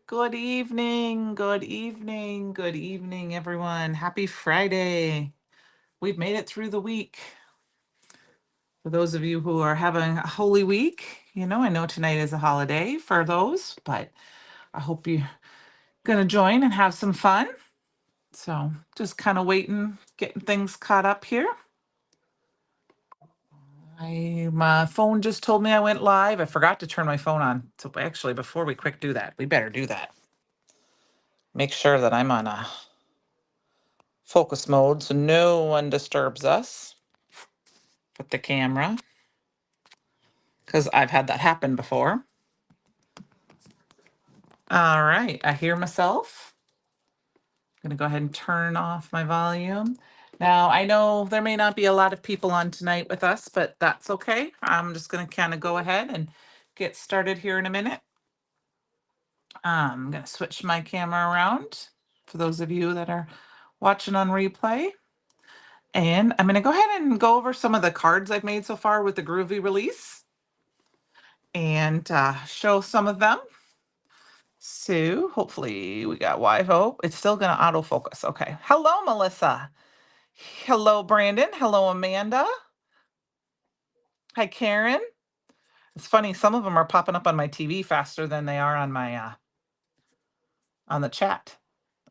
Good evening, good evening, good evening, everyone. Happy Friday. We've made it through the week. For those of you who are having a holy week, I know tonight is a holiday for those, but I hope you're going to join and have some fun. So just kind of waiting, getting things caught up here. My phone just told me I went live. I forgot to turn my phone on. So actually, before we quick do that, we better do that. Make sure that I'm on a focus mode so no one disturbs us with the camera, because I've had that happen before. All right, I hear myself. I'm going to go ahead and turn off my volume. Now, I know there may not be a lot of people on tonight with us, but that's okay. I'm just going to kind of go ahead and get started here in a minute. I'm going to switch my camera around for those of you that are watching on replay. And I'm going to go ahead and go over some of the cards I've made so far with the Groovy release and show some of them. So hopefully we got Hope. It's still going to autofocus. Okay. Hello, Melissa. Hello, Brandon. Hello, Amanda. Hi, Karen. It's funny. Some of them are popping up on my TV faster than they are on my on the chat.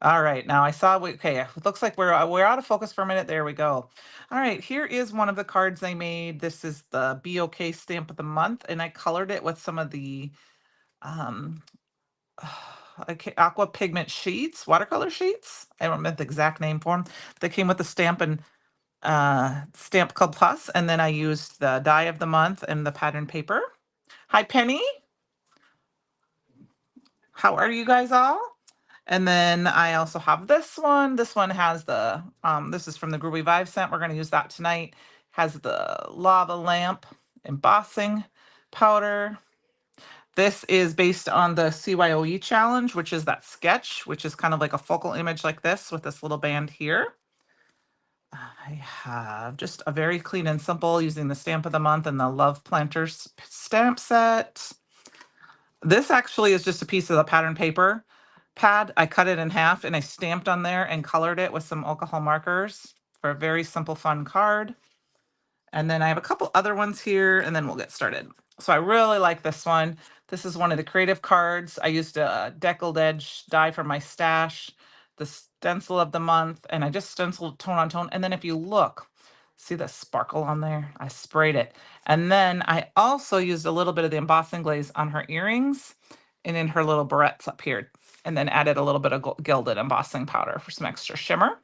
All right. Now I saw. Okay. It looks like we're out of focus for a minute. There we go. All right. Here is one of the cards I made. This is the BOK stamp of the month, and I colored it with some of the aqua pigment sheets, watercolor sheets. I don't remember the exact name for them. They came with the Stampin' Stamp Club Plus, and then I used the die of the month and the pattern paper. Hi, Penny. How are you guys all? And then I also have this one. This one has the, this is from the Groovy Vibe scent. We're going to use that tonight. Has the lava lamp embossing powder. This is based on the CYOE challenge, which is that sketch, which is kind of like a focal image like this with this little band here. I have just a very clean and simple using the stamp of the month and the Love Planters stamp set. This actually is just a piece of the pattern paper pad. I cut it in half and I stamped on there and colored it with some alcohol markers for a very simple, fun card. And then I have a couple other ones here, and then we'll get started. So I really like this one. This is one of the creative cards. I used a deckled edge die from my stash, the stencil of the month, and I just stenciled tone on tone. And then if you look, see the sparkle on there? I sprayed it. And then I also used a little bit of the embossing glaze on her earrings and in her little barrettes up here, and then added a little bit of gilded embossing powder for some extra shimmer.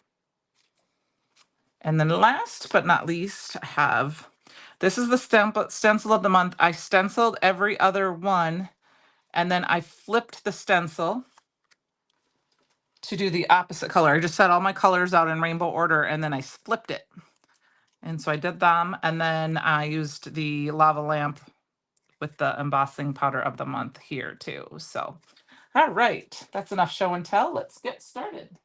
And then last but not least, I have, this is the stencil of the month. I stenciled every other one, and then I flipped the stencil to do the opposite color. I just set all my colors out in rainbow order, and then I flipped it. And so I did them, and then I used the lava lamp with the embossing powder of the month here too. So, all right, that's enough show and tell. Let's get started.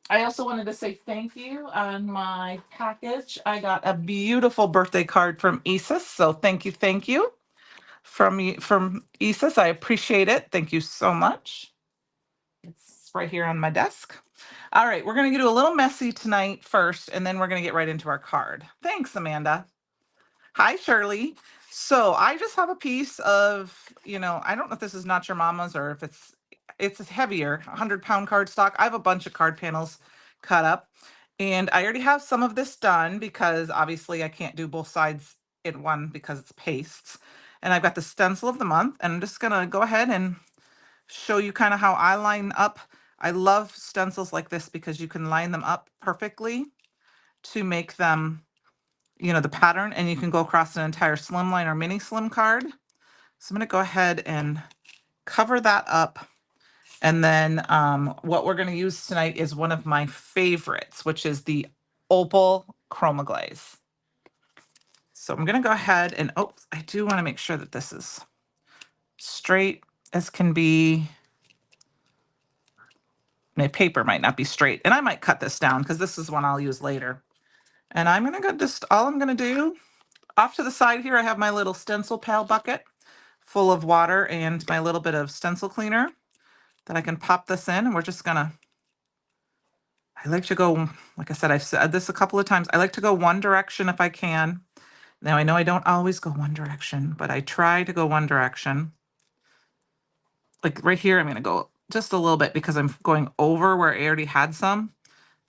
I also wanted to say thank you on my package. I got a beautiful birthday card from Isis. So thank you from Isis. I appreciate it. Thank you so much. It's right here on my desk. All right, we're going to do a little messy tonight first, and then we're going to get right into our card. Thanks, Amanda. Hi, Shirley. So I just have a piece of, I don't know if this is Not Your Mama's or if it's heavier, 100-pound cardstock. I have a bunch of card panels cut up, and I already have some of this done because obviously I can't do both sides in one because it's pastes. And I've got the stencil of the month, and I'm just gonna go ahead and show you kind of how I line up. I love stencils like this because you can line them up perfectly to make them, the pattern, and you can go across an entire slimline or mini slim card. So I'm going to go ahead and cover that up. And then what we're going to use tonight is one of my favorites, which is the Opal Chroma Glaze. So I'm going to go ahead and, I do want to make sure that this is straight as can be. My paper might not be straight, and I might cut this down because this is one I'll use later. And I'm going to all I'm going to do, off to the side here, I have my little stencil pal bucket full of water and my little bit of stencil cleaner that I can pop this in. And we're just gonna, I like to go, like I said, I've said this a couple of times, I like to go one direction if I can. Now I know I don't always go one direction, but I try to go one direction. Like right here, I'm gonna go just a little bit because I'm going over where I already had some.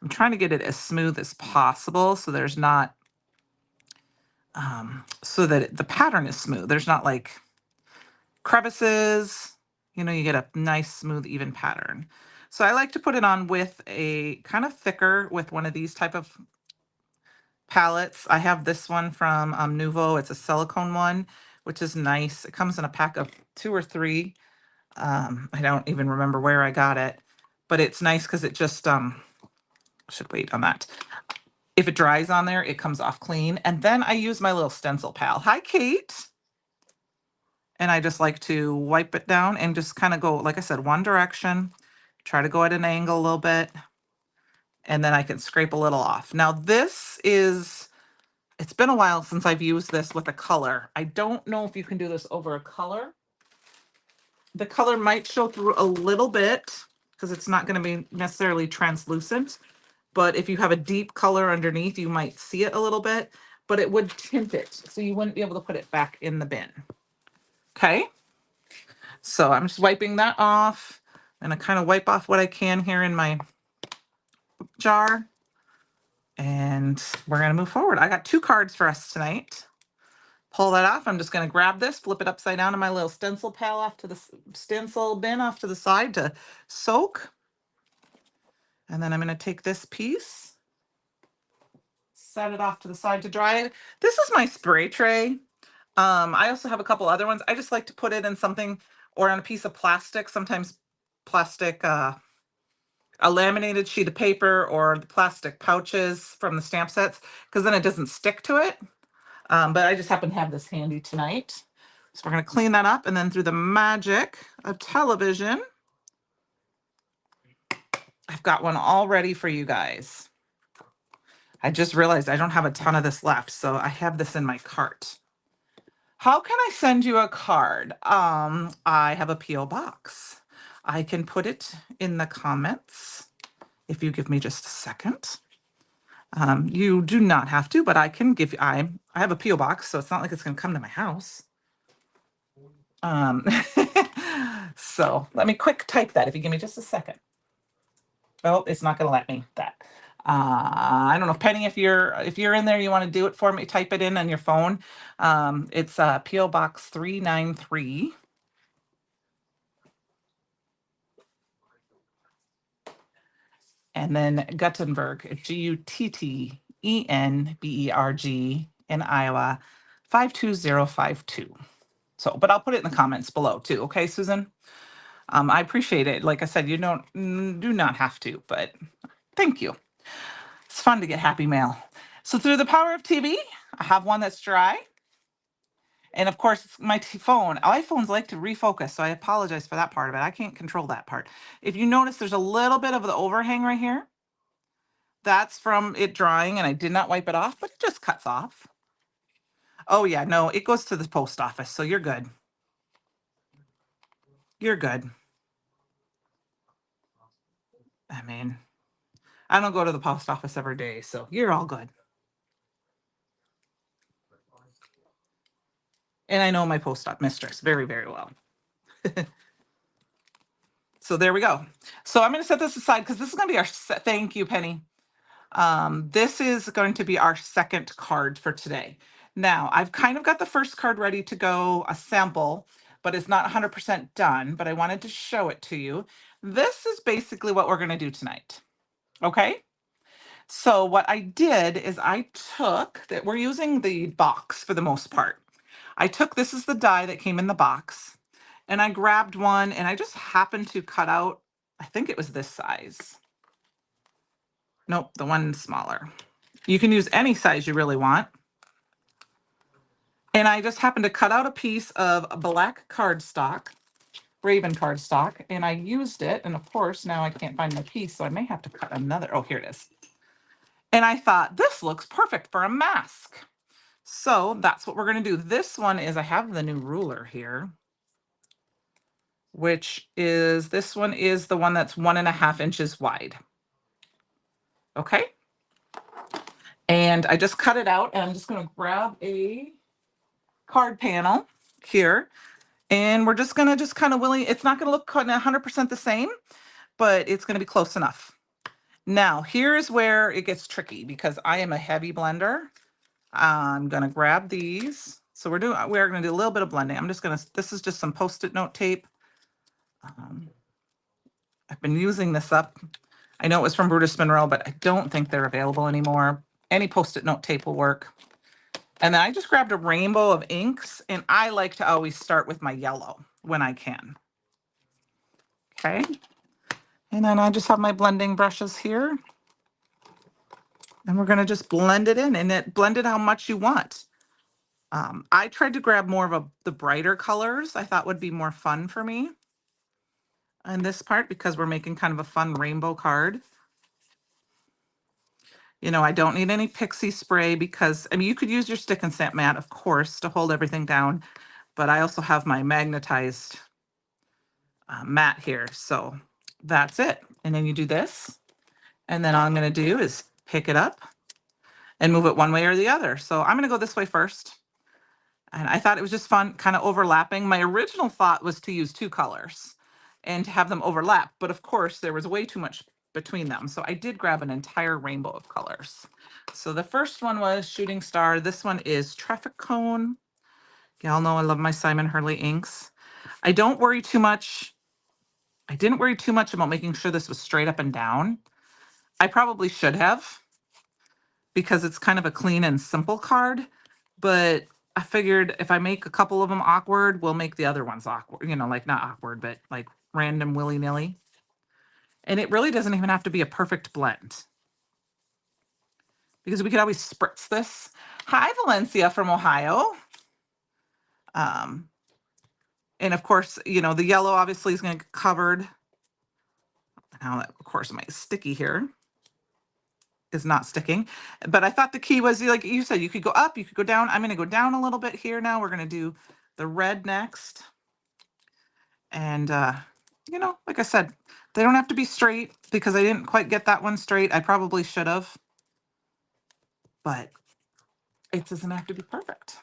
I'm trying to get it as smooth as possible so there's not, so that the pattern is smooth. There's not like crevices, you know, you get a nice, smooth, even pattern. So I like to put it on with a kind of thicker, with one of these type of palettes. I have this one from Nuvo. It's a silicone one, which is nice. It comes in a pack of 2 or 3. I don't even remember where I got it, but it's nice because it just, should wait on that. If it dries on there, it comes off clean. And then I use my little stencil pal. Hi, Kate. And I just like to wipe it down and just kind of go, like I said, one direction, try to go at an angle a little bit, and then I can scrape a little off. Now this is, it's been a while since I've used this with a color. I don't know if you can do this over a color. The color might show through a little bit because it's not going to be necessarily translucent, but if you have a deep color underneath, you might see it a little bit, but it would tint it, so you wouldn't be able to put it back in the bin. Okay, so I'm just wiping that off, and I kind of wipe off what I can here in my jar, and we're going to move forward. I got 2 cards for us tonight. Pull that off. I'm just going to grab this, flip it upside down in my little stencil pal off to the stencil bin off to the side to soak. And then I'm going to take this piece, set it off to the side to dry. This is my spray tray. I also have a couple other ones. I just like to put it in something or on a piece of plastic, sometimes plastic, a laminated sheet of paper or the plastic pouches from the stamp sets, because then it doesn't stick to it. But I just happen to have this handy tonight. So we're going to clean that up, and then through the magic of television, I've got one all ready for you guys. I just realized I don't have a ton of this left, so I have this in my cart. How can I send you a card? I have a P.O. box. I can put it in the comments if you give me just a second. You do not have to, but I can give you, I have a P.O. box, so it's not like it's going to come to my house. So let me quick type that if you give me just a second. Oh, it's not going to let me that. I don't know, Penny, if you're in there, you want to do it for me, type it in on your phone. It's P.O. Box 393. And then Guttenberg, Guttenberg in Iowa, 52052. So, but I'll put it in the comments below too. Okay, Susan? I appreciate it. Like I said, you do not have to, but thank you. It's fun to get happy mail. So through the power of TV, I have one that's dry. And of course, my phone, iPhones like to refocus, so I apologize for that part of it. I can't control that part. If you notice, there's a little bit of the overhang right here. That's from it drying, and I did not wipe it off, but it just cuts off. Oh yeah, no, it goes to the post office, so you're good. You're good. I mean, I don't go to the post office every day, so you're all good. And I know my post-op mistress very, very well. So there we go. So I'm going to set this aside because this is going to be our, thank you, Penny. This is going to be our second card for today. Now, I've kind of got the first card ready to go, a sample, but it's not 100% done, but I wanted to show it to you. This is basically what we're going to do tonight. Okay? So what I did is I took that, we're using the box for the most part. I took, this is the die that came in the box, and I grabbed one, and I just happened to cut out, I think it was this size. Nope, the one smaller. You can use any size you really want. And I just happened to cut out a piece of black cardstock, Raven cardstock, and I used it. And of course, now I can't find my piece, so I may have to cut another. Oh, here it is. And I thought, this looks perfect for a mask. So that's what we're going to do. This one is, I have the new ruler here. which is, this one is the one that's 1.5 inches wide. Okay. And I just cut it out, and I'm just going to grab a card panel here, and we're just going to just kind of it's not going to look 100% the same, but it's going to be close enough. Now, here's where it gets tricky because I am a heavy blender. I'm going to grab these. So we're going to do a little bit of blending. This is just some Post-it note tape. I've been using this up. I know it was from Brutus Monroe, but I don't think they're available anymore. Any Post-it note tape will work. And then I just grabbed a rainbow of inks, and I like to always start with my yellow when I can. Okay. And then I just have my blending brushes here. And we're going to just blend it in, and blend it how much you want. I tried to grab more of the brighter colors. I thought would be more fun for me in this part because we're making kind of a fun rainbow card. You know, I don't need any pixie spray because, I mean, you could use your stick and stamp mat, of course, to hold everything down. But I also have my magnetized mat here. So that's it. And then you do this. And then all I'm going to do is pick it up and move it one way or the other. So I'm going to go this way first. And I thought it was just fun, kind of overlapping. My original thought was to use 2 colors and to have them overlap. But of course, there was way too much between them. So I did grab an entire rainbow of colors. So the first one was Shooting Star. This one is Traffic Cone. Y'all know I love my Simon Hurley inks. I didn't worry too much about making sure this was straight up and down. I probably should have, because it's kind of a clean and simple card. But I figured if I make a couple of them awkward, we'll make the other ones awkward. You know, like not awkward, but like random willy-nilly. And it really doesn't even have to be a perfect blend, because we could always spritz this. Hi, Valencia from Ohio. And of course, you know, the yellow obviously is going to get covered. Now, of course, my sticky here is not sticking. But I thought the key was, like you said, you could go up, you could go down. I'm going to go down a little bit here now. We're going to do the red next. And, you know, like I said, they don't have to be straight because I didn't quite get that one straight. I probably should have. But it doesn't have to be perfect.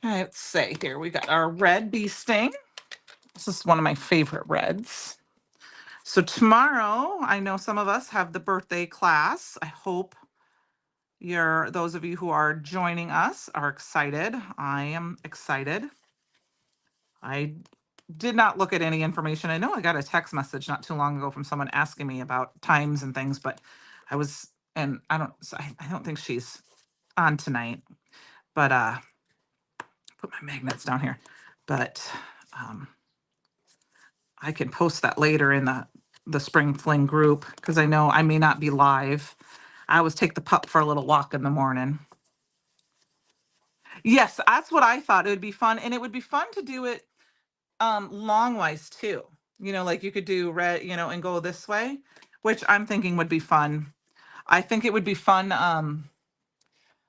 All right, let's say here we got our red bee sting. This is one of my favorite reds. So tomorrow, I know some of us have the birthday class. I hope those of you who are joining us are excited. I am excited. I did not look at any information. I know I got a text message not too long ago from someone asking me about times and things, but I don't think she's on tonight. But put my magnets down here. But I can post that later in the Spring Fling group, because I know I may not be live. I always take the pup for a little walk in the morning. Yes, that's what I thought. It would be fun, and it would be fun to do it longwise too. You know, like you could do red, you know, and go this way, which I'm thinking would be fun. I think it would be fun,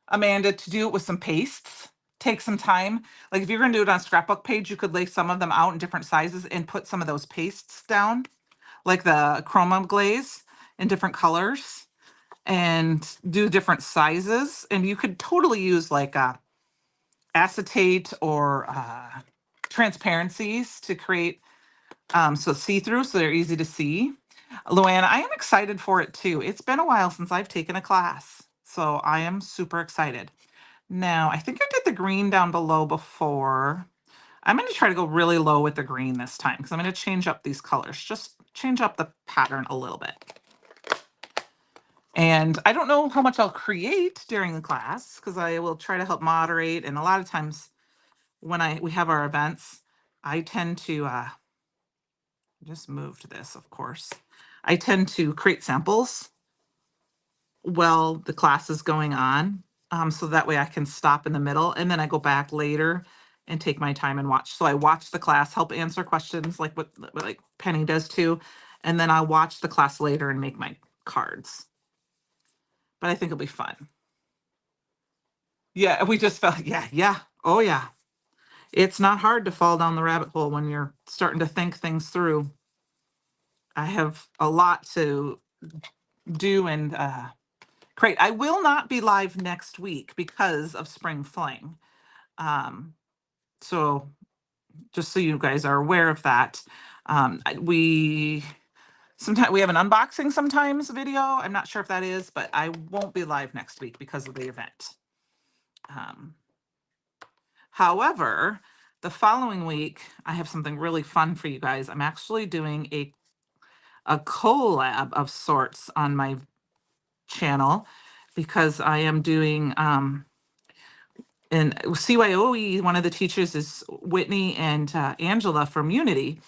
Amanda, to do it with some pastes. Take some time. Like if you're going to do it on a scrapbook page, you could lay some of them out in different sizes and put some of those pastes down, like the chroma glaze in different colors, and do different sizes. And you could totally use like acetate or transparencies to create so see-through, so they're easy to see. Luann, I am excited for it too. It's been a while since I've taken a class, so I am super excited. Now, I think I did the green down below before. I'm going to try to go really low with the green this time, because I'm going to change up these colors. Just change up the pattern a little bit. And I don't know how much I'll create during the class, because I will try to help moderate. And a lot of times when we have our events, I tend to just moved this, of course. I tend to create samples while the class is going on, so that way I can stop in the middle, and then I go back later and take my time and watch. So I watch the class, help answer questions like what like Penny does too, and then I'll watch the class later and make my cards. But I think it'll be fun. Yeah, we just felt, yeah. Oh yeah. It's not hard to fall down the rabbit hole when you're starting to think things through. I have a lot to do and create. I will not be live next week because of Spring Fling. So just so you guys are aware of that. We sometimes we have an unboxing sometimes video. I'm not sure if that is, but I won't be live next week because of the event. However, the following week, I have something really fun for you guys. I'm actually doing a collab of sorts on my channel because I am doing in CYOE, one of the teachers is Whitney and Angela from Unity.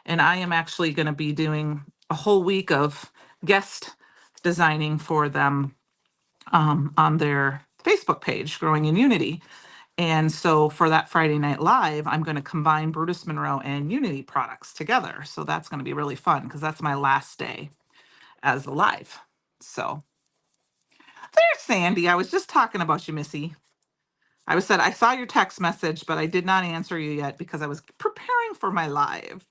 And I am actually going to be doing a whole week of guest designing for them on their Facebook page, Growing in Unity. And so for that Friday Night Live, I'm going to combine Brutus Monroe and Unity products together. So that's going to be really fun because that's my last day as a live. So there's Sandy. I was just talking about you, Missy. I said, I saw your text message, but I did not answer you yet because I was preparing for my live.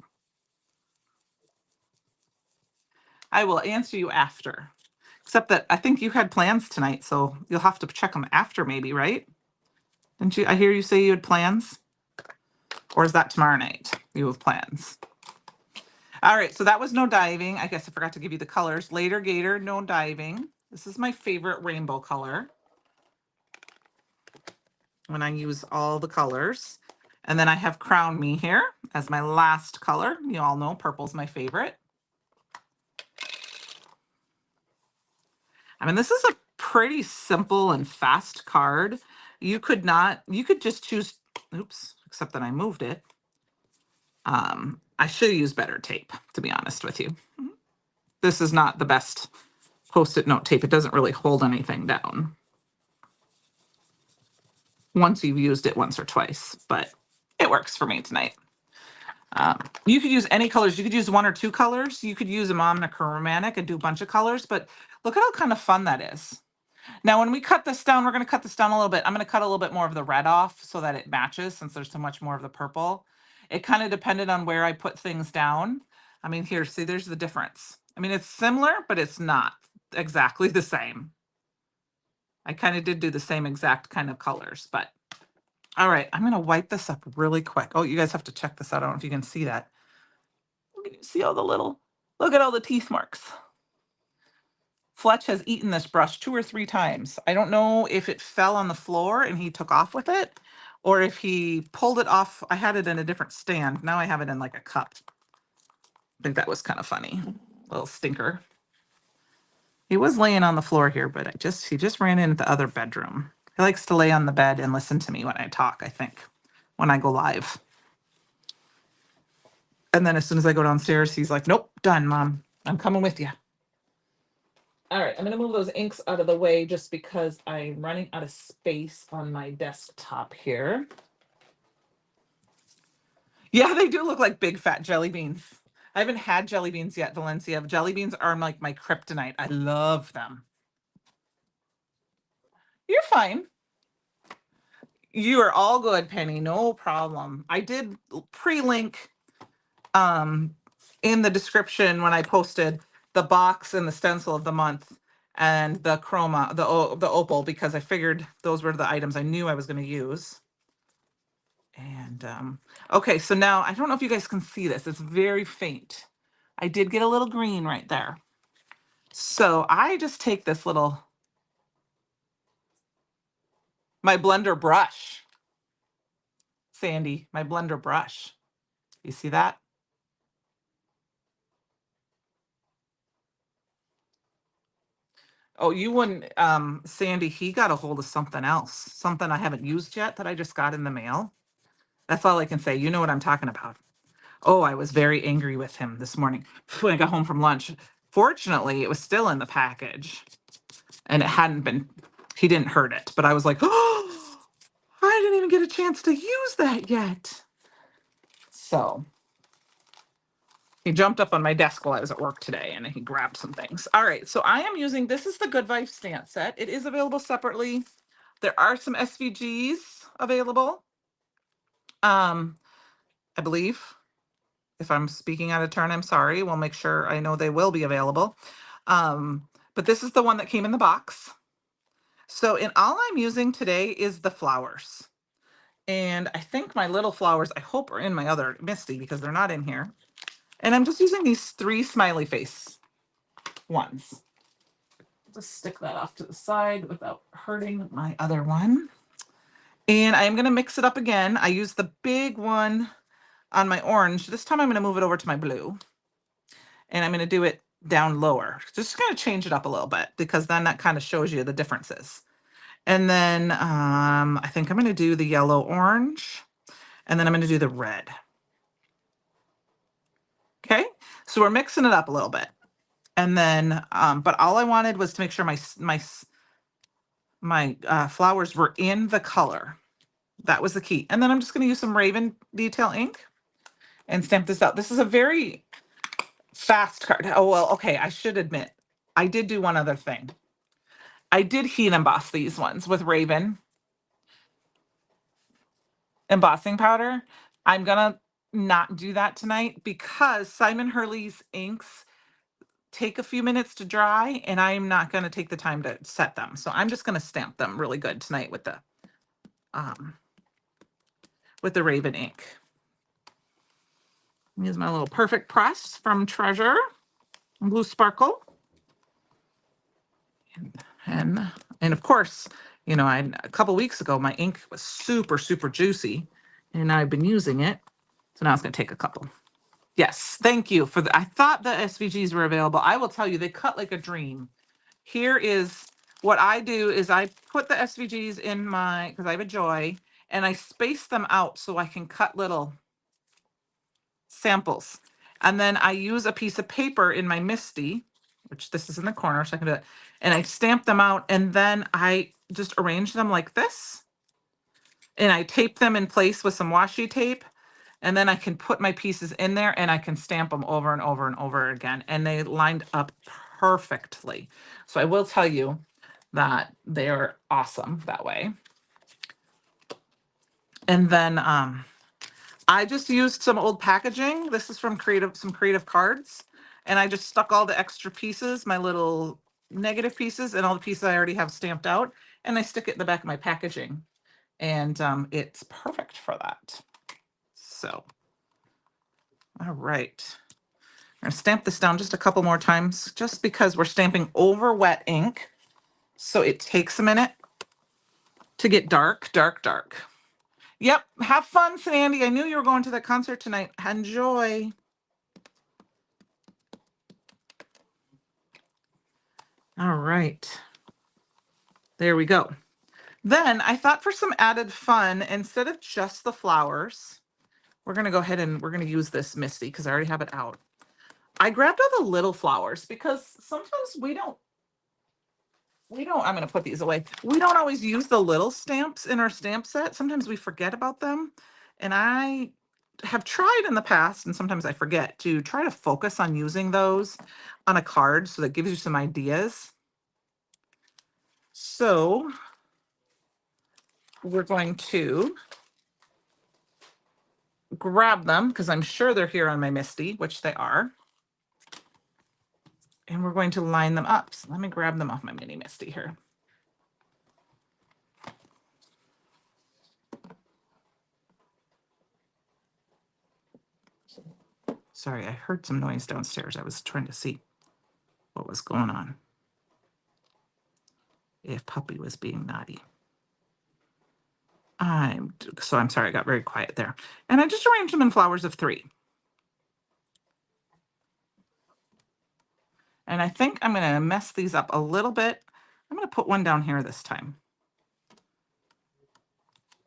I will answer you after. Except that I think you had plans tonight, so you'll have to check them after maybe, right? Didn't you? I hear you say you had plans. Or is that tomorrow night? You have plans. All right, so that was no diving. I guess I forgot to give you the colors. Later Gator, no diving. This is my favorite rainbow color when I use all the colors. And then I have Crown Me here as my last color. You all know purple's my favorite. I mean, this is a pretty simple and fast card. You could just choose, oops, except that I moved it. I should have used better tape, to be honest with you. This is not the best Post-it note tape. It doesn't really hold anything down once you've used it once or twice, but it works for me tonight. You could use any colors. You could use one or two colors. You could use a monochromatic and do a bunch of colors, but look at how kind of fun that is. Now, when we cut this down, we're going to cut this down a little bit. I'm going to cut a little bit more of the red off so that it matches since there's so much more of the purple. It kind of depended on where I put things down. I mean, here, see, there's the difference. I mean, it's similar, but it's not exactly the same. I kind of did do the same exact kind of colors, but all right, I'm going to wipe this up really quick. Oh, you guys have to check this out. I don't know if you can see that. Can you see all the little, look at all the teeth marks. Fletch has eaten this brush 2 or 3 times. I don't know if it fell on the floor and he took off with it or if he pulled it off. I had it in a different stand. Now I have it in like a cup. I think that was kind of funny. Little stinker. He was laying on the floor here, but he just ran into the other bedroom. He likes to lay on the bed and listen to me when I talk, I think, when I go live. And then as soon as I go downstairs, he's like, nope, done, Mom. I'm coming with you. All right, I'm going to move those inks out of the way just because I'm running out of space on my desktop here. Yeah, they do look like big fat jelly beans. I haven't had jelly beans yet, Valencia. Jelly beans are like my kryptonite. I love them. You're fine. You are all good, Penny. No problem. I did pre-link in the description when I posted the box and the stencil of the month and the chroma, the opal, because I figured those were the items I knew I was going to use. And okay, so now I don't know if you guys can see this. It's very faint. I did get a little green right there. So I just take this my blender brush, Sandy, my blender brush. You see that? Oh, you wouldn't, Sandy, he got a hold of something else, something I haven't used yet that I just got in the mail. That's all I can say. You know what I'm talking about. Oh, I was very angry with him this morning when I got home from lunch. Fortunately, it was still in the package and he didn't hurt it. But I was like, oh, I didn't even get a chance to use that yet. So he jumped up on my desk while I was at work today and he grabbed some things. All right, so I am using, this is the Good Vibes stamp set. It is available separately. There are some SVGs available. I believe. If I'm speaking out of turn, I'm sorry. We'll make sure. I know they will be available. But this is the one that came in the box. So, and all I'm using today is the flowers. And I think my little flowers, I hope, are in my other Misty because they're not in here. And I'm just using these 3 smiley face ones. Just stick that off to the side without hurting my other one. And I am going to mix it up again. I used the big one on my orange. This time I'm going to move it over to my blue. And I'm going to do it down lower. Just going to change it up a little bit because then that kind of shows you the differences. And then I think I'm going to do the yellow orange. And then I'm going to do the red. Okay, so we're mixing it up a little bit. And then, but all I wanted was to make sure my flowers were in the color. That was the key. And then I'm just going to use some Raven detail ink and stamp this out. This is a very fast card. Oh, well, okay, I should admit, I did do one other thing. I did heat emboss these ones with Raven embossing powder. I'm gonna not do that tonight because Simon Hurley's inks take a few minutes to dry and I'm not gonna take the time to set them. So I'm just gonna stamp them really good tonight with the Raven ink. Use my little perfect press from Treasure Blue Sparkle. And of course, you know, a couple weeks ago, my ink was super, super juicy and I've been using it. So now it's going to take a couple. Yes, thank you for I thought the SVGs were available. I will tell you, they cut like a dream. Here is what I do is I put the SVGs in because I have a Joy, and I space them out so I can cut little samples. And then I use a piece of paper in my Misty, which this is in the corner, so I can do it. And I stamp them out, and then I just arrange them like this. And I tape them in place with some washi tape. And then I can put my pieces in there and I can stamp them over and over and over again. And they lined up perfectly. So I will tell you that they are awesome that way. And then I just used some old packaging. This is from some Creative Cards. And I just stuck all the extra pieces, my little negative pieces, and all the pieces I already have stamped out. And I stick it in the back of my packaging. And it's perfect for that. So, all right. I'm going to stamp this down just a couple more times, just because we're stamping over wet ink. So it takes a minute to get dark, dark, dark. Yep. Have fun, Sandy. I knew you were going to the concert tonight. Enjoy. All right. There we go. Then I thought for some added fun, instead of just the flowers, we're going to go ahead and we're going to use this Misty because I already have it out. I grabbed all the little flowers because sometimes we don't, I'm going to put these away. We don't always use the little stamps in our stamp set. Sometimes we forget about them. And I have tried in the past, and sometimes I forget, to try to focus on using those on a card so that gives you some ideas. So we're going to grab them because I'm sure they're here on my Misty, which they are. And we're going to line them up. So let me grab them off my mini Misty here. Sorry, I heard some noise downstairs. I was trying to see what was going on. If Puppy was being naughty. I'm sorry, I got very quiet there. And I just arranged them in flowers of 3. And I think I'm going to mess these up a little bit. I'm going to put one down here this time,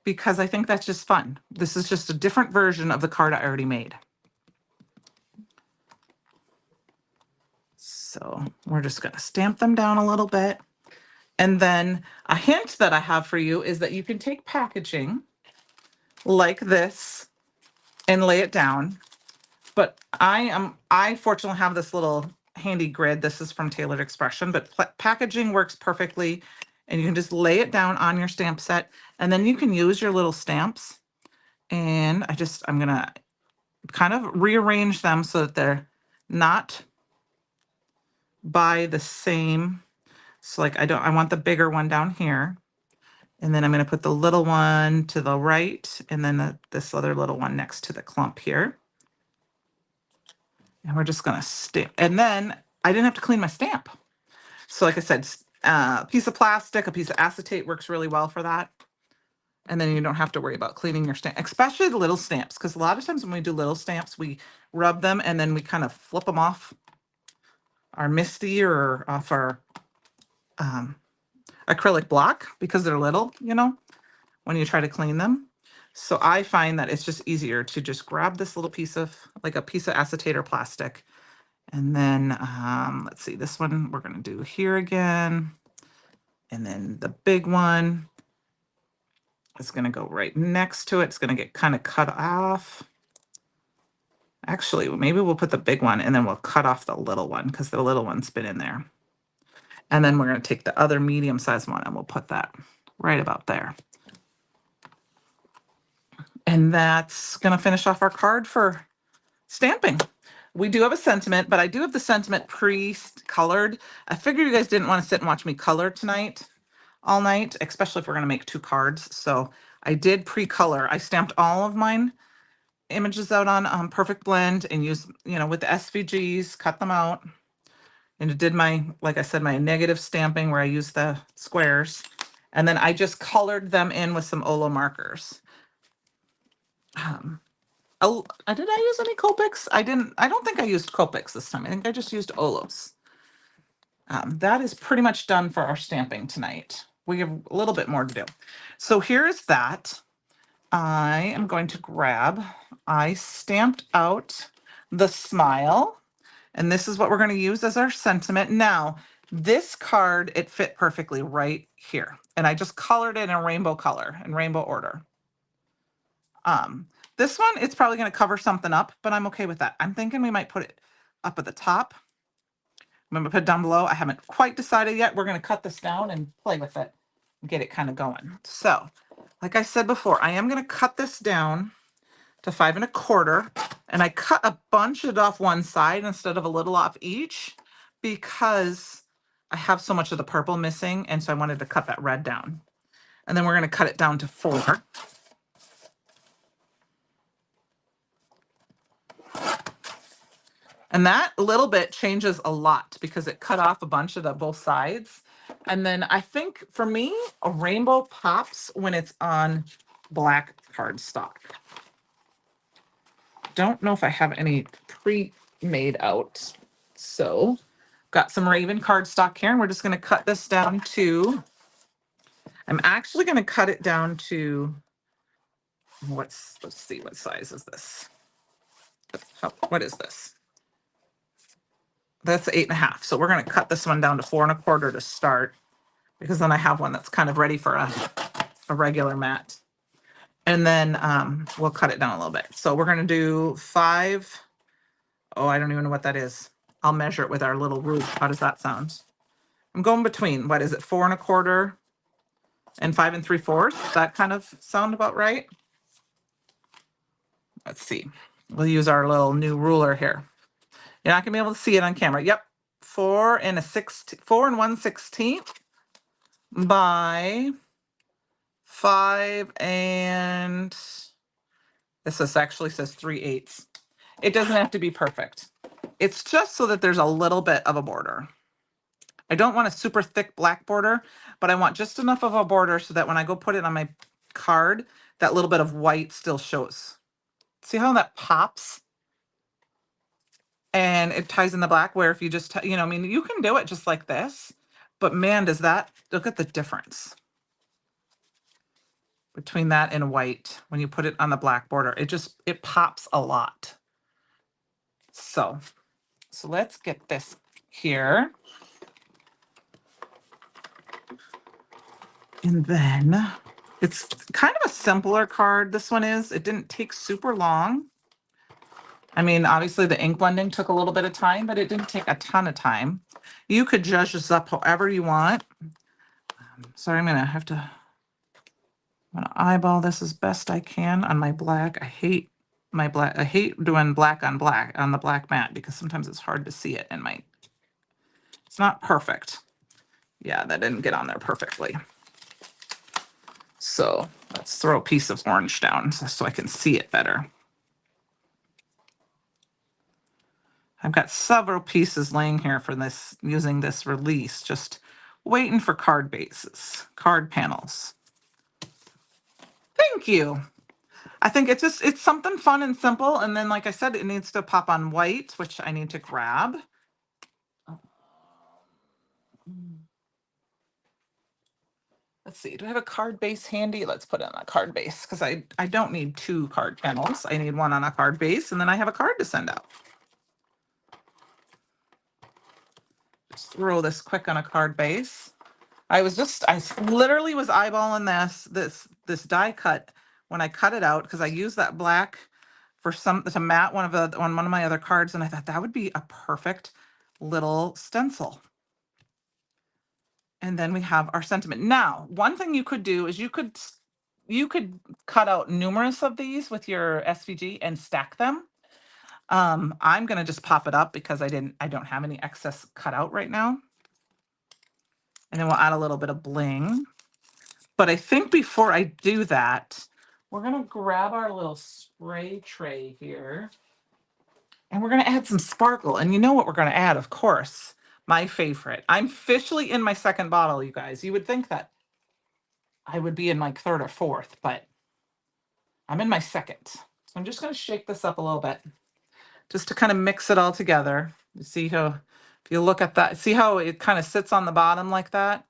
because I think that's just fun. This is just a different version of the card I already made. So we're just going to stamp them down a little bit. And then a hint that I have for you is that you can take packaging like this and lay it down. But I fortunately have this little handy grid. This is from Tailored Expression, but packaging works perfectly. And you can just lay it down on your stamp set, and then you can use your little stamps And I'm gonna kind of rearrange them so that they're not by the same. So like I want the bigger one down here. And then I'm gonna put the little one to the right and then this other little one next to the clump here. And we're just gonna stamp. And then I didn't have to clean my stamp. So like I said, a piece of plastic, a piece of acetate works really well for that. And then you don't have to worry about cleaning your stamp, especially the little stamps, because a lot of times when we do little stamps, we rub them and then we kind of flip them off our MISTI or off our acrylic block because they're little, when you try to clean them. So I find that it's just easier to just grab this little piece of, like a piece of acetate or plastic. And then, let's see, this one we're going to do here again. And then the big one is going to go right next to it. It's going to get kind of cut off. Actually, maybe we'll put the big one and then we'll cut off the little one because the little one's been in there. And then we're going to take the other medium-sized one and we'll put that right about there. And that's going to finish off our card for stamping. We do have a sentiment, but I do have the sentiment pre-colored. I figured you guys didn't want to sit and watch me color tonight, all night, especially if we're going to make 2 cards. So I did pre-color. I stamped all of mine images out on Perfect Blend and used, with the SVGs, cut them out. And it did my, like I said, my negative stamping where I used the squares. And then I just colored them in with some Olo markers. Oh, did I use any Copics? I don't think I used Copics this time. I think I just used Olos. That is pretty much done for our stamping tonight. We have a little bit more to do. So here's that. I am going to I stamped out the smile, and this is what we're going to use as our sentiment. Now, this card, it fit perfectly right here. And I just colored it in rainbow color, in rainbow order. This one, it's probably going to cover something up, but I'm okay with that. I'm thinking we might put it up at the top. I'm going to put it down below. I haven't quite decided yet. We're going to cut this down and play with it and get it kind of going. So, like I said before, I am going to cut this down to 5 1/4, and I cut a bunch of it off one side instead of a little off each because I have so much of the purple missing, and so I wanted to cut that red down. And then we're going to cut it down to 4. And that little bit changes a lot because it cut off a bunch of both sides. And then I think for me, a rainbow pops when it's on black cardstock. Don't know if I have any pre-made out. So got some Raven cardstock here, and we're just going to cut this down to, I'm actually going to cut it down to, let's see, what size is this? What is this? That's 8 1/2. So we're going to cut this one down to 4 1/4 to start, because then I have one that's kind of ready for a regular mat. And then we'll cut it down a little bit. So we're going to do 5. Oh, I don't even know what that is. I'll measure it with our little ruler. How does that sound? I'm going between, what is it, 4 1/4 and 5 3/4. Does that kind of sound about right? Let's see. We'll use our little new ruler here. You're not gonna be able to see it on camera. Yep, 4 1/16 by 5 and this actually says 3/8. It doesn't have to be perfect. It's just so that there's a little bit of a border. I don't want a super thick black border, but I want just enough of a border so that when I go put it on my card, that little bit of white still shows. See how that pops? And it ties in the black, where if you just, I mean, you can do it just like this, but man, does that, look at the difference between that and white when you put it on the black border. It pops a lot. So let's get this here. And then it's kind of a simpler card. This one is, it didn't take super long. I mean, obviously the ink blending took a little bit of time, but it didn't take a ton of time. You could judge this up however you want. Sorry, I'm going to have to I'm gonna eyeball this as best I can on my black. I hate my black. I hate doing black on the black mat because sometimes it's hard to see it in my, it's not perfect. Yeah, that didn't get on there perfectly. So let's throw a piece of orange down so I can see it better. I've got several pieces laying here for this, using this release, just waiting for card bases, card panels. Thank you. I think it's something fun and simple. And then, like I said, it needs to pop on white, which I need to grab. Let's see, do I have a card base handy? Let's put it on a card base because I don't need 2 card panels. I need 1 on a card base, and then I have a card to send out. Just throw this quick on a card base. I literally was eyeballing this die cut when I cut it out because I used that black for to mat on one of my other cards, and I thought that would be a perfect little stencil. And then we have our sentiment. Now, one thing you could do is you could cut out numerous of these with your SVG and stack them. I'm gonna just pop it up because I don't have any excess cut out right now. And then we'll add a little bit of bling. But I think before I do that, we're gonna grab our little spray tray here and we're gonna add some sparkle. And you know what we're gonna add, of course, my favorite. I'm officially in my 2nd bottle, you guys. You would think that I would be in like 3rd or 4th, but I'm in my 2nd. So I'm just gonna shake this up a little bit just to kind of mix it all together. You see how, if you look at that, see how it kind of sits on the bottom like that?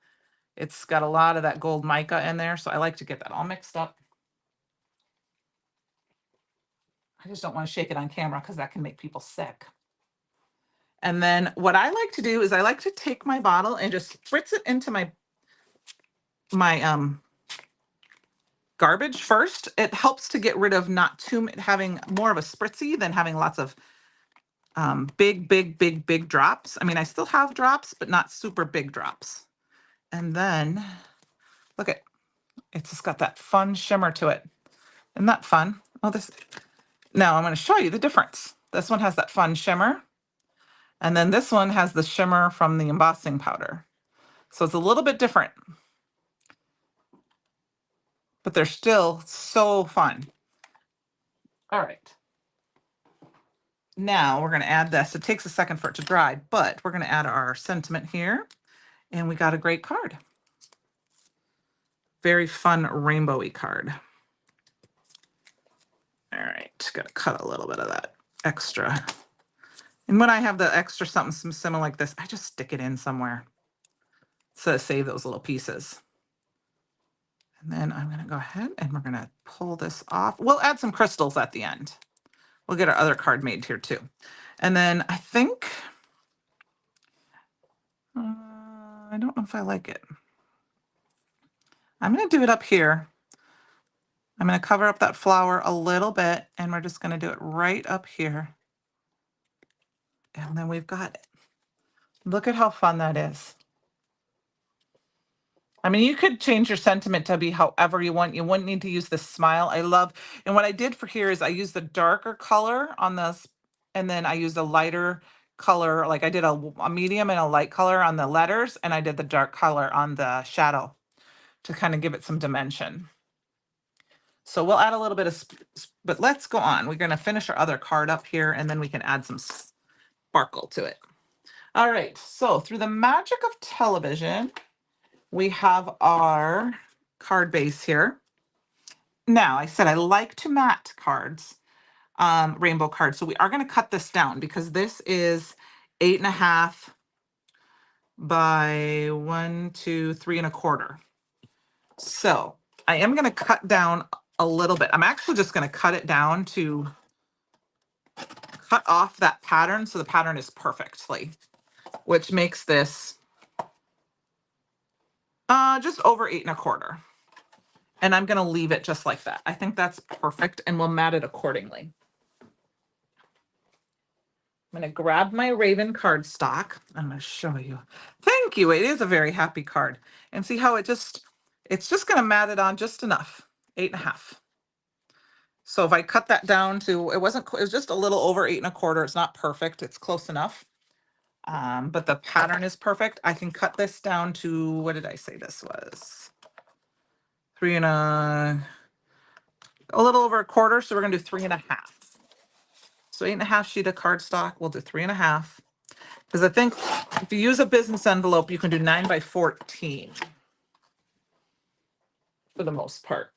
It's got a lot of that gold mica in there, so I like to get that all mixed up. I just don't want to shake it on camera because that can make people sick. And then what I like to do is I like to take my bottle and just spritz it into my garbage first. It helps to get rid of having more of a spritzy than having lots of big drops. I mean, I still have drops, but not super big drops. And then look at, it's just got that fun shimmer to it. Isn't that fun? Oh, now I'm going to show you the difference. This one has that fun shimmer. And then this one has the shimmer from the embossing powder. So it's a little bit different, but they're still so fun. All right. Now we're going to add this. It takes a second for it to dry, but we're going to add our sentiment here. And we got a great card. Very fun rainbowy card. All right, got to cut a little bit of that extra. And when I have the extra something similar like this, I just stick it in somewhere to save those little pieces. And then I'm going to go ahead and we're going to pull this off. We'll add some crystals at the end. We'll get our other card made here too. And then I think, I don't know if I like it. I'm going to do it up here. I'm going to cover up that flower a little bit and we're just going to do it right up here. And then we've got it. Look at how fun that is. I mean, you could change your sentiment to be however you want. You wouldn't need to use the smile. And what I did for here is I used the darker color on this, and then I used a lighter color. Like I did a medium and a light color on the letters, and I did the dark color on the shadow to kind of give it some dimension. So we'll add a little bit of, but let's go on. We're going to finish our other card up here, and then we can add some sparkle to it. All right, so through the magic of television, we have our card base here. Now, I said I like to mat cards, rainbow cards. So we are going to cut this down because this is 8.5 by 1, 2, 3 1/4. So I am going to cut down a little bit. I'm actually just going to cut it down to cut off that pattern so the pattern is perfectly, which makes this just over 8 1/4. And I'm going to leave it just like that. I think that's perfect, and we'll mat it accordingly. I'm going to grab my Raven cardstock. I'm going to show you. Thank you. It is a very happy card. And see how it's just going to mat it on just enough. 8.5. So if I cut that down to, it was just a little over 8.25. It's not perfect. It's close enough. But the pattern is perfect. I can cut this down to, what did I say this was? 3 a little over 1/4. So we're gonna do 3.5. So 8.5 sheet of cardstock. We'll do 3.5. Because I think if you use a business envelope, you can do 9 by 14 for the most part.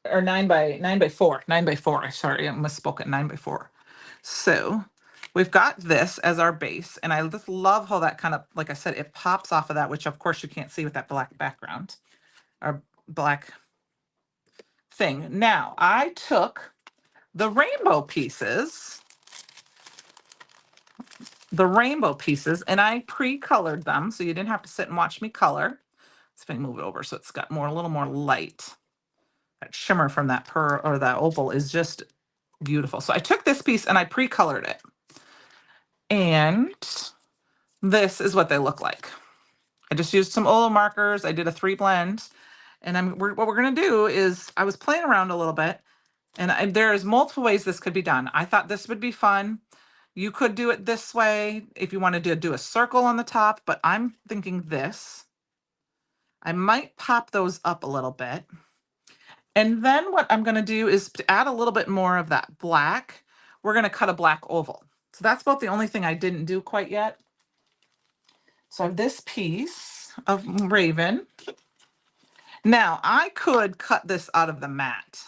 Or 9 by 4. 9 by 4. Sorry, I misspoke at 9 by 4. So we've got this as our base, and I just love how that kind of, like I said, it pops off of that, which of course you can't see with that black background or black thing. Now I took the rainbow pieces, and I pre-colored them, so you didn't have to sit and watch me color. Let's if I move it over so it's got a little more light. That shimmer from that pearl or that opal is just beautiful. So I took this piece and I pre-colored it. And this is what they look like. I just used some oil markers. I did a 3 blend. And what we're going to do is, I was playing around a little bit, and there's multiple ways this could be done. I thought this would be fun. You could do it this way if you wanted to do a circle on the top, but I'm thinking this. I might pop those up a little bit. And then what I'm going to do is to add a little bit more of that black. We're going to cut a black oval. So that's about the only thing I didn't do quite yet. So I have this piece of Raven. Now I could cut this out of the mat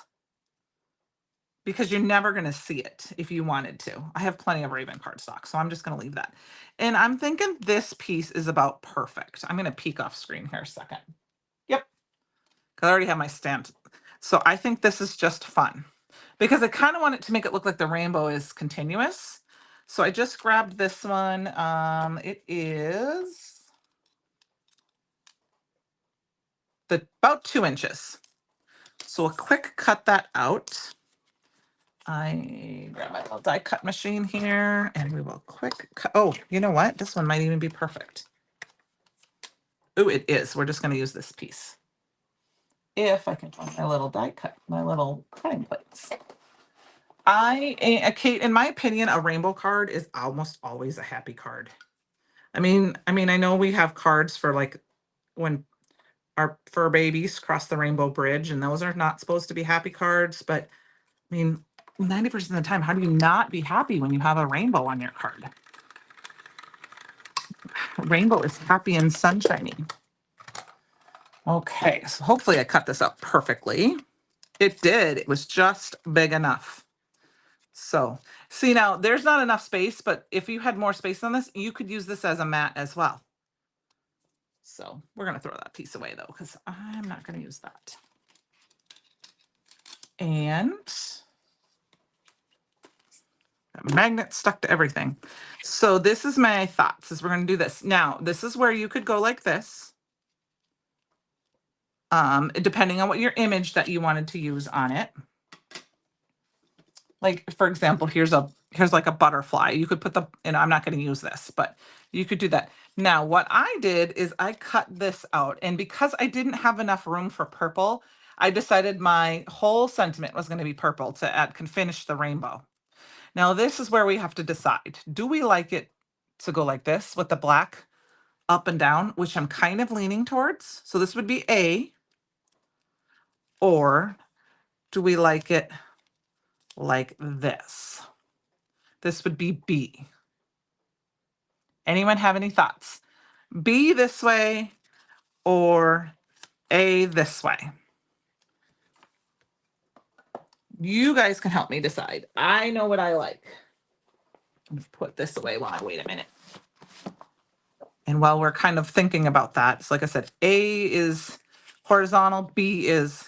because you're never going to see it if you wanted to. I have plenty of Raven cardstock, so I'm just going to leave that. And I'm thinking this piece is about perfect. I'm going to peek off screen here a second. Yep. Because I already have my stand. So I think this is just fun because I kind of want it to make it look like the rainbow is continuous. So I just grabbed this one. It is about 2 inches. So a quick cut that out. I grab my little die cut machine here and we will quick cut. Oh, you know what? This one might even be perfect. Oh, it is. We're just going to use this piece. If I can find my little die cut, my little cutting plates. Kate, in my opinion, a rainbow card is almost always a happy card. I mean, I know we have cards for like when our fur babies cross the rainbow bridge, and those are not supposed to be happy cards, but I mean, 90% of the time, how do you not be happy when you have a rainbow on your card? Rainbow is happy and sunshiny. Okay, so hopefully I cut this out perfectly. It did. It was just big enough. So, see now, there's not enough space, but if you had more space on this, you could use this as a mat as well. So we're going to throw that piece away though, because I'm not going to use that. And magnet stuck to everything. So this is my thoughts, is we're going to do this. Now, this is where you could go like this. Depending on what your image that you wanted to use on it. Like, for example, here's like a butterfly. You could put and I'm not going to use this, but you could do that. Now, what I did is I cut this out, and because I didn't have enough room for purple, I decided my whole sentiment was going to be purple to finish the rainbow. Now, this is where we have to decide. Do we like it to go like this with the black up and down, which I'm kind of leaning towards? So this would be A. Or do we like it like this? This would be B. Anyone have any thoughts? B this way or A this way? You guys can help me decide. I know what I like. Let's put this away while I wait a minute. And while we're kind of thinking about that, so like I said, A is horizontal, B is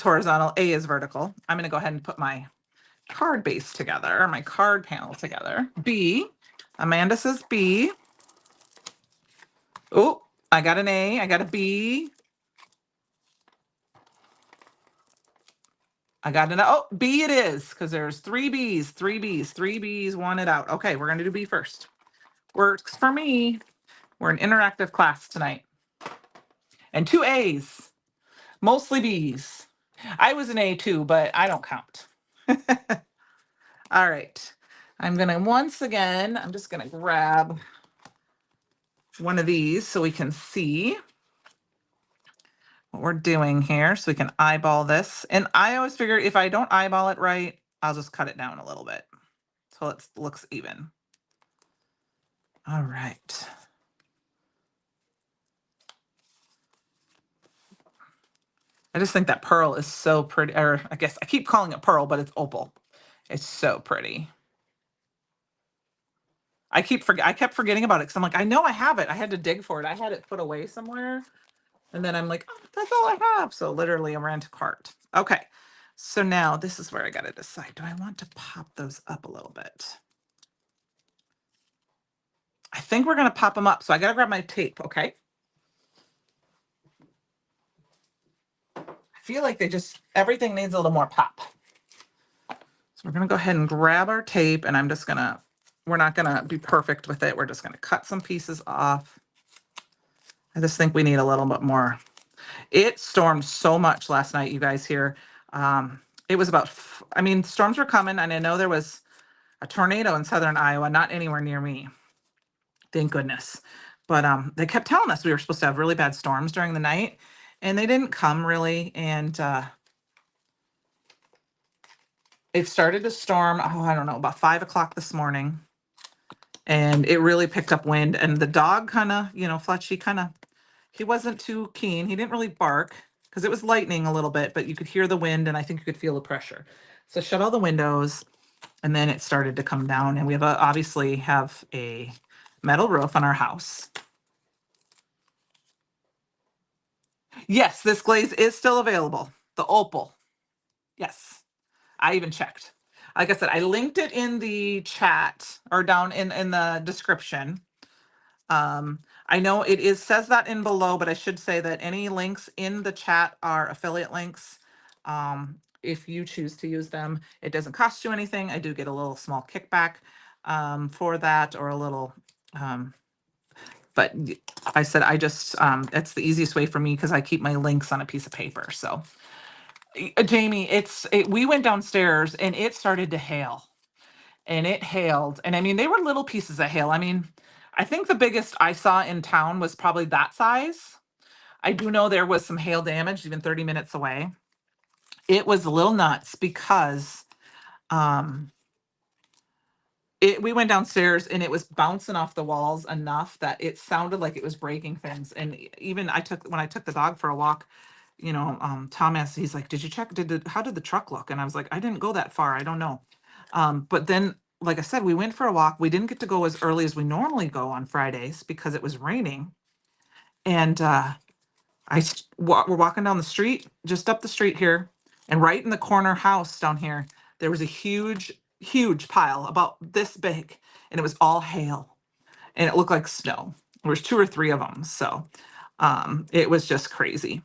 horizontal, A is vertical. I'm going to go ahead and put my card base together, my card panel together. B. Amanda says B. Oh, I got an A. I got a B. I got an oh, B it is, because there's 3 B's, 3 B's, 3 B's, one it out. Okay, we're going to do B first. Works for me. We're an interactive class tonight. And 2 A's. Mostly B's. I was an A too, but I don't count. All right. I'm gonna once again, I'm just gonna grab one of these so we can see what we're doing here, so we can eyeball this. And I always figure if I don't eyeball it right, I'll just cut it down a little bit so it looks even. All right. I just think that pearl is so pretty, or I guess I keep calling it pearl, but it's opal. It's so pretty. I kept forgetting about it because I'm like, I know I have it. I had to dig for it. I had it put away somewhere. And then I'm like, oh, that's all I have. So literally I ran to cart. Okay. So now this is where I got to decide. Do I want to pop those up a little bit? I think we're going to pop them up. So I got to grab my tape. Okay. I feel like everything needs a little more pop. So we're going to go ahead and grab our tape, and we're not going to be perfect with it. We're just going to cut some pieces off. I just think we need a little bit more. It stormed so much last night, you guys, here. It was storms were coming, and I know there was a tornado in southern Iowa, not anywhere near me. Thank goodness. But they kept telling us we were supposed to have really bad storms during the night, and they didn't come really. And it started to storm, I don't know, about 5 o'clock this morning. And it really picked up wind. And the dog kind of, Fletch, he wasn't too keen. He didn't really bark because it was lightning a little bit, but you could hear the wind, and I think you could feel the pressure. So shut all the windows, and then it started to come down. And we obviously have a metal roof on our house. Yes, this glaze is still available. The opal. Yes, I even checked. Like I said, I linked it in the chat or down in the description. I know says that in below, but I should say that any links in the chat are affiliate links. If you choose to use them, it doesn't cost you anything. I do get a little small kickback for that, or a little, but I said it's the easiest way for me because I keep my links on a piece of paper. So Jamie, we went downstairs and it started to hail, and it hailed. And I mean, they were little pieces of hail. I mean, I think the biggest I saw in town was probably that size. I do know there was some hail damage even 30 minutes away. It was a little nuts because we went downstairs and it was bouncing off the walls enough that it sounded like it was breaking things. And even when I took the dog for a walk, Tom asked, he's like, did you check? How did the truck look? And I was like, I didn't go that far. I don't know. But then, like I said, we went for a walk. We didn't get to go as early as we normally go on Fridays because it was raining. And we're walking down the street, just up the street here, and right in the corner house down here, there was a huge, huge pile about this big, and it was all hail, and it looked like snow. There was 2 or 3 of them, so it was just crazy.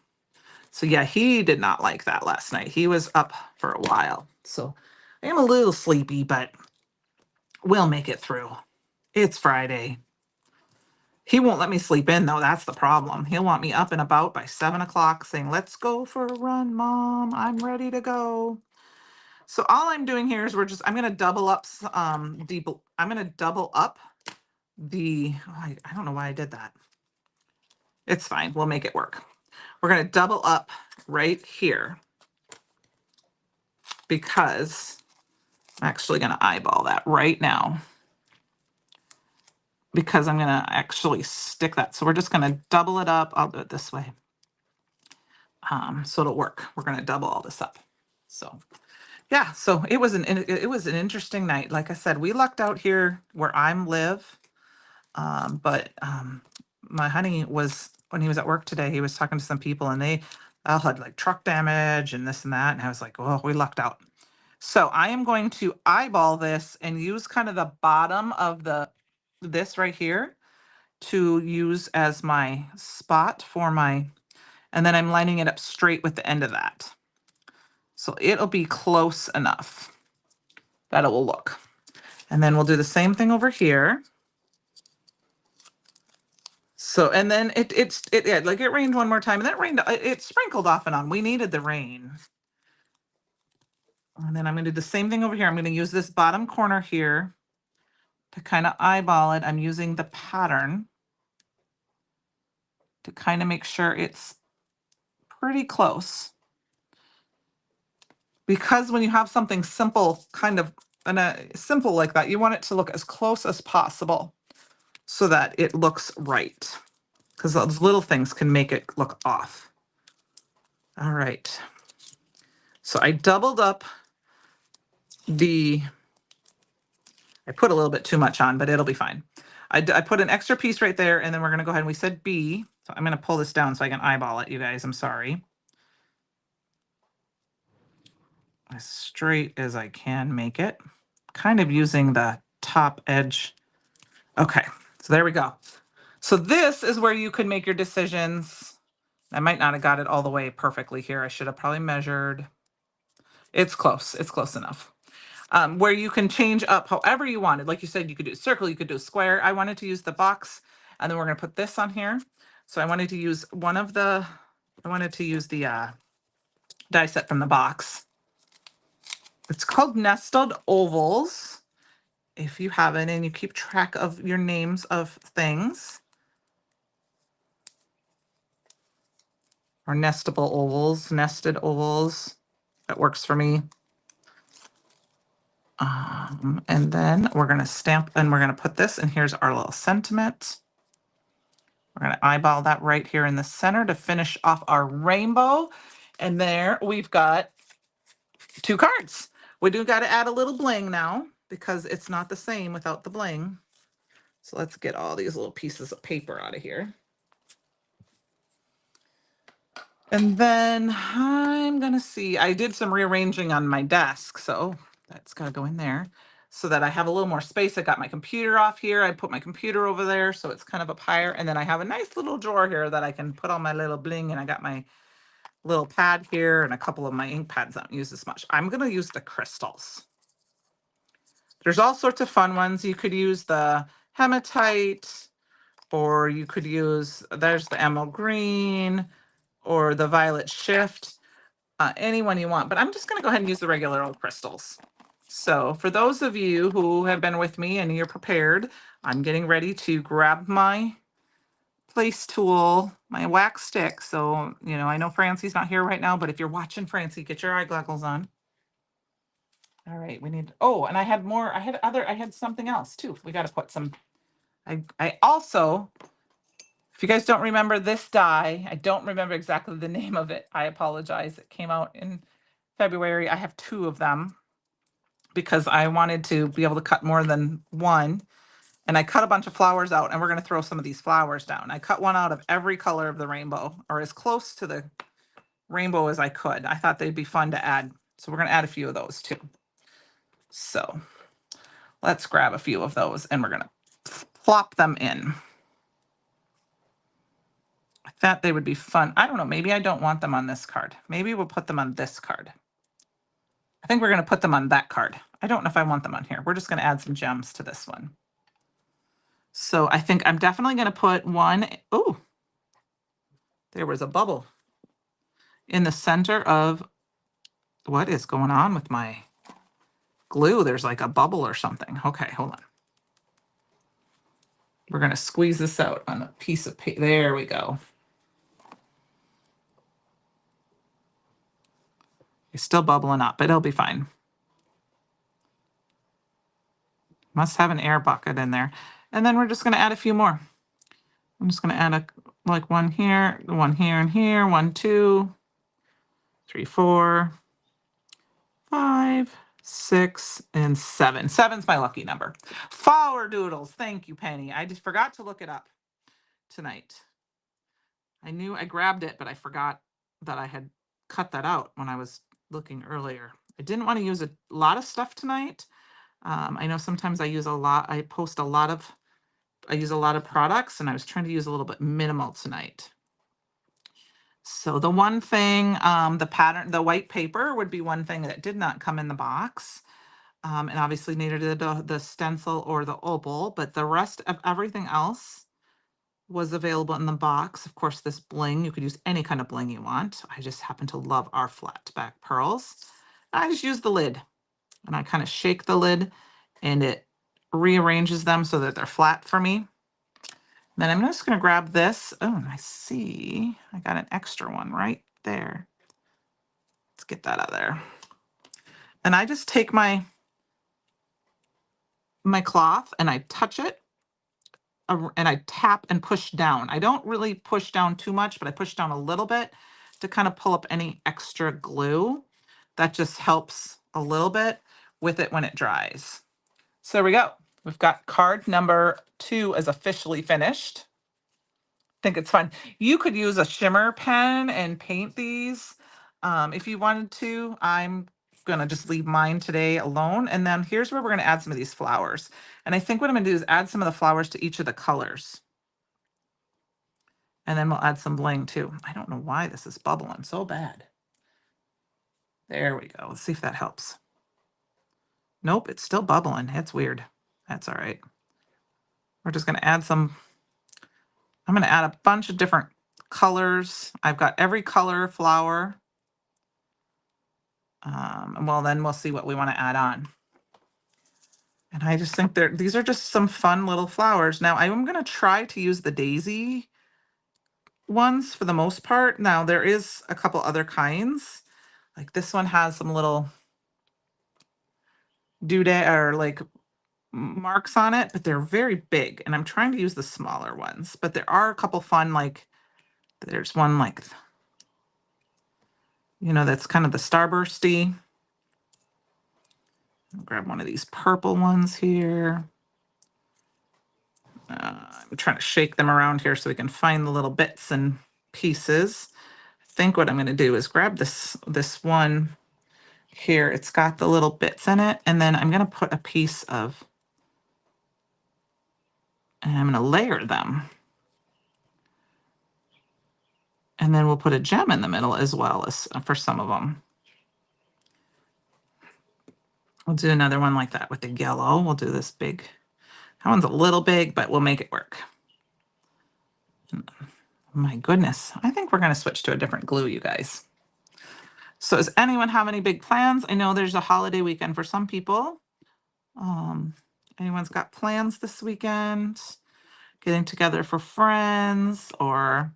So yeah, he did not like that last night. He was up for a while, so I am a little sleepy, but we'll make it through. It's Friday. He won't let me sleep in, though. That's the problem. He'll want me up and about by 7 o'clock saying, let's go for a run, Mom. I'm ready to go. So all I'm doing here is I'm going to double up I'm going to double up I don't know why I did that. It's fine. We'll make it work. We're going to double up right here because I'm actually going to eyeball that right now, because I'm going to actually stick that. So we're just going to double it up. I'll do it this way. So it'll work. We're going to double all this up. So yeah, so it was an interesting night. Like I said, we lucked out here where I live. But my honey when he was at work today, he was talking to some people, and they all had like truck damage and this and that. And I was like, oh, we lucked out. So I am going to eyeball this and use kind of the bottom of this right here to use as my spot and then I'm lining it up straight with the end of that. So it'll be close enough that it will look. And then we'll do the same thing over here. So, and then yeah, like it rained one more time, and then it rained, it sprinkled off and on. We needed the rain. And then I'm gonna do the same thing over here. I'm gonna use this bottom corner here to kind of eyeball it. I'm using the pattern to kind of make sure it's pretty close. Because when you have something simple, kind of simple like that, you want it to look as close as possible so that it looks right. Because those little things can make it look off. All right. So I doubled up I put a little bit too much on, but it'll be fine. I put an extra piece right there, and then we're going to go ahead and we said B. So I'm going to pull this down so I can eyeball it, you guys. I'm sorry. As straight as I can make it. Kind of using the top edge. Okay, so there we go. So this is where you can make your decisions. I might not have got it all the way perfectly here. I should have probably measured. It's close. It's close enough. Where you can change up however you wanted. Like you said, you could do a circle, you could do a square. I wanted to use the box, and then we're going to put this on here. So I wanted to use the die set from the box. It's called Nestled Ovals. If you have it and you keep track of your names of things. Or nestable ovals, nested ovals. That works for me. And then we're going to stamp and we're going to put this, and here's our little sentiment. We're going to eyeball that right here in the center to finish off our rainbow. And there we've got 2 cards. We do got to add a little bling now because it's not the same without the bling. So let's get all these little pieces of paper out of here. And then I'm going to see, I did some rearranging on my desk, so that's got to go in there so that I have a little more space. I got my computer off here. I put my computer over there, so it's kind of up higher. And then I have a nice little drawer here that I can put all my little bling, and I got my little pad here and a couple of my ink pads. I don't use this much. I'm going to use the crystals. There's all sorts of fun ones. You could use the hematite, or you could use, there's the emerald green, or the violet shift. Any one you want, but I'm just going to go ahead and use the regular old crystals. So for those of you who have been with me and you're prepared, I'm getting ready to grab my place tool, my wax stick. So, you know, I know Francie's not here right now, but if you're watching Francie, get your eye goggles on. All right, we need, oh, and I had more, I had something else too. We got to put some, I also, if you guys don't remember this die, I don't remember exactly the name of it. I apologize. It came out in February. I have 2 of them because I wanted to be able to cut more than one. And I cut a bunch of flowers out, and we're going to throw some of these flowers down. I cut one out of every color of the rainbow, or as close to the rainbow as I could. I thought they'd be fun to add. So we're going to add a few of those too. So let's grab a few of those, and we're going to plop them in. I thought they would be fun. I don't know. Maybe I don't want them on this card. Maybe we'll put them on this card. I think we're going to put them on that card. I don't know if I want them on here. We're just going to add some gems to this one. So I think I'm definitely going to put one. Oh, there was a bubble in the center of, what is going on with my glue? There's like a bubble or something. Okay, hold on. We're going to squeeze this out on a piece of paper. There we go. It's still bubbling up, but it'll be fine. Must have an air bucket in there. And then we're just going to add a few more. I'm just going to add like one here, and here, 1, 2, 3, 4, 5, 6, and 7. 7's my lucky number. Flower doodles. Thank you, Penny. I just forgot to look it up tonight. I knew I grabbed it, but I forgot that I had cut that out when I was looking earlier. I didn't want to use a lot of stuff tonight. I know sometimes I use a lot. I use a lot of products, and I was trying to use a little bit minimal tonight. So the one thing, the pattern, the white paper would be one thing that did not come in the box. And obviously neither did the stencil or the opal, but the rest of everything else was available in the box. Of course, this bling, you could use any kind of bling you want. I just happen to love our flat back pearls. I just use the lid and I kind of shake the lid and it rearranges them so that they're flat for me. Then I'm just going to grab this. Oh, I see. I got an extra one right there. Let's get that out of there. And I just take my cloth and I touch it and I tap and push down. I don't really push down too much, but I push down a little bit to kind of pull up any extra glue. That just helps a little bit with it when it dries. So there we go. We've got card number 2 is officially finished. I think it's fun. You could use a shimmer pen and paint these if you wanted to. I'm gonna just leave mine today alone. And then here's where we're gonna add some of these flowers. And I think what I'm gonna do is add some of the flowers to each of the colors. And then we'll add some bling too. I don't know why this is bubbling so bad. There we go. Let's see if that helps. Nope, it's still bubbling. It's weird. That's all right. We're just gonna add some. I'm gonna add a bunch of different colors. I've got every color flower. Well, then we'll see what we want to add on. And I just think these are just some fun little flowers. Now I'm going to try to use the daisy ones for the most part. Now there is a couple other kinds. Like this one has some little doodad or like marks on it, but they're very big. And I'm trying to use the smaller ones. But there are a couple fun, like there's one like, you know, that's kind of the starbursty. I'll grab one of these purple ones here. I'm trying to shake them around here so we can find the little bits and pieces. I think what I'm going to do is grab this one here. It's got the little bits in it, and then I'm going to put a piece of, and I'm going to layer them. And then we'll put a gem in the middle as well as for some of them. We'll do another one like that with the yellow. We'll do this big. That one's a little big, but we'll make it work. My goodness. I think we're going to switch to a different glue, you guys. So does anyone have any big plans? I know there's a holiday weekend for some people. Anyone's got plans this weekend? Getting together for friends or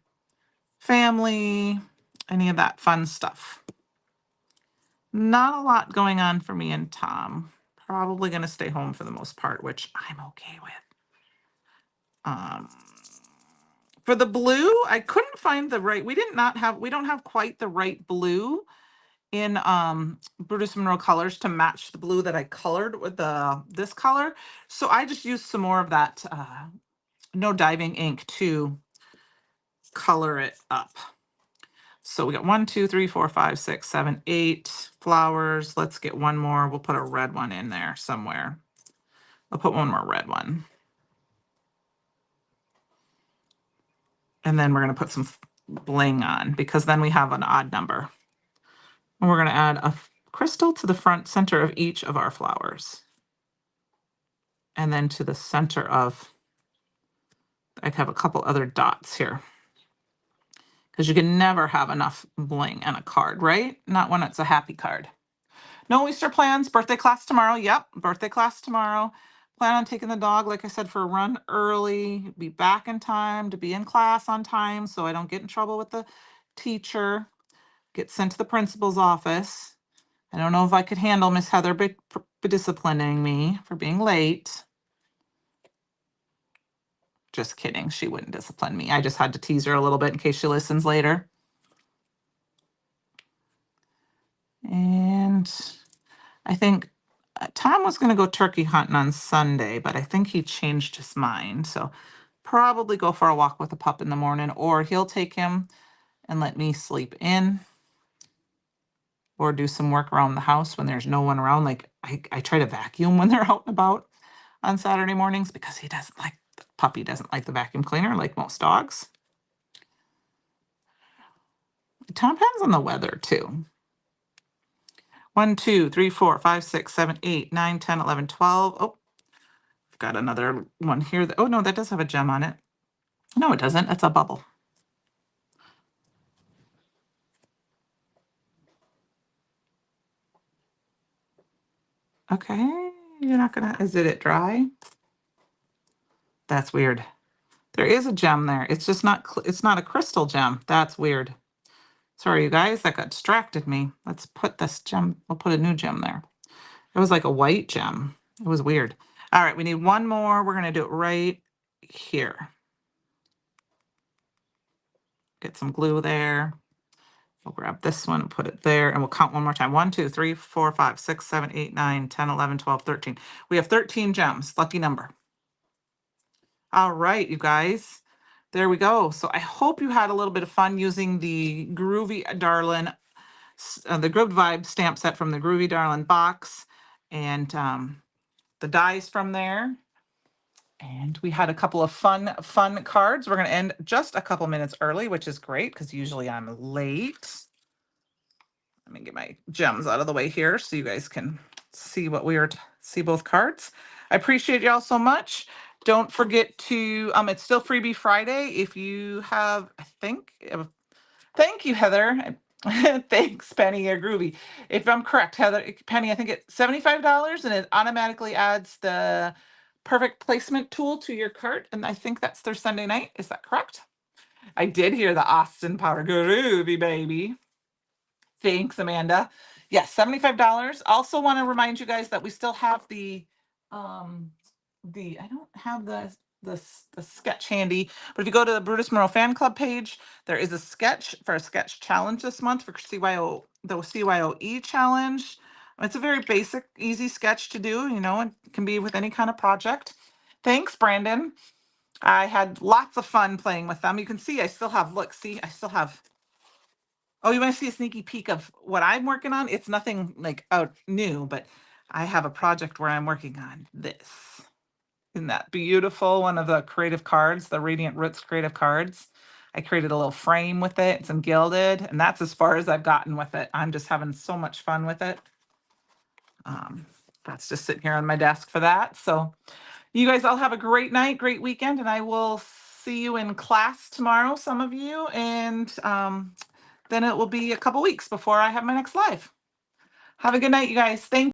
family? Any of that fun stuff? Not a lot going on for me and Tom. Probably going to stay home for the most part, which I'm okay with. For the blue, I couldn't find the right. We don't have quite the right blue in Brutus Monroe colors to match the blue that I colored with this color. So I just used some more of that No Diving ink to color it up. So we got 1, 2, 3, 4, 5, 6, 7, 8 flowers. Let's get one more. We'll put a red one in there somewhere. I'll put one more red one. And then we're going to put some bling on because then we have an odd number. And we're going to add a crystal to the front center of each of our flowers. And then to the center of, I have a couple other dots here. Because you can never have enough bling on a card, right? Not when it's a happy card. No Easter plans, birthday class tomorrow. Yep, birthday class tomorrow. Plan on taking the dog, like I said, for a run early, be back in time to be in class on time so I don't get in trouble with the teacher, get sent to the principal's office. I don't know if I could handle Miss Heather disciplining me for being late. Just kidding. She wouldn't discipline me. I just had to tease her a little bit in case she listens later. And I think Tom was going to go turkey hunting on Sunday, but I think he changed his mind. So probably go for a walk with the pup in the morning, or he'll take him and let me sleep in or do some work around the house when there's no one around. Like I try to vacuum when they're out and about on Saturday mornings because the puppy doesn't like the vacuum cleaner like most dogs. It depends on the weather too. 1, 2, 3, 4, 5, 6, 7, 8, 9, 10, 11, 12. Oh, I've got another one here. Oh, no, that does have a gem on it. No, it doesn't. It's a bubble. Okay. You're not gonna, is it dry? That's weird. There is a gem there. It's just not, it's not a crystal gem. That's weird. Sorry, you guys, that got distracted me. Let's put this gem, we'll put a new gem there. It was like a white gem. It was weird. All right, we need one more. We're gonna do it right here. Get some glue there. We'll grab this one and put it there, and we'll count one more time. 1, 2, 3, 4, 5, 6, 7, 8, 9, 10, 11, 12, 13. We have 13 gems. Lucky number. All right, you guys. There we go. So I hope you had a little bit of fun using the Groovy Darlin, the Groovy Vibe stamp set from the Groovy Darlin box, and the dies from there. And we had a couple of fun cards. We're going to end just a couple minutes early, which is great because usually I'm late. Let me get my gems out of the way here so you guys can see what we are, see both cards. I appreciate y'all so much. Don't forget to, it's still Freebie Friday. If you have, I think, thank you, Heather. Thanks, Penny or Groovy. If I'm correct, Heather, Penny, I think it's $75 and it automatically adds the perfect placement tool to your cart. And I think that's their Sunday night. Is that correct? I did hear the Austin Power Groovy, baby. Thanks, Amanda. Yes, $75. Also want to remind you guys that we still have um I don't have the sketch handy, but if you go to the Brutus Monroe fan club page, there is a sketch for a sketch challenge this month for the CYOE challenge. It's a very basic, easy sketch to do, you know, it can be with any kind of project. Thanks, Brandon. I had lots of fun playing with them. You can see I still have, look, see, I still have. Oh, you want to see a sneaky peek of what I'm working on? It's nothing like out new, but I have a project where I'm working on this. Isn't that beautiful? One of the creative cards, the Radiant Roots creative cards. I created a little frame with it. It's in gilded, and that's as far as I've gotten with it. I'm just having so much fun with it. That's just sitting here on my desk for that. So you guys all have a great night, great weekend, and I will see you in class tomorrow, some of you, and then it will be a couple weeks before I have my next live. Have a good night, you guys. Thank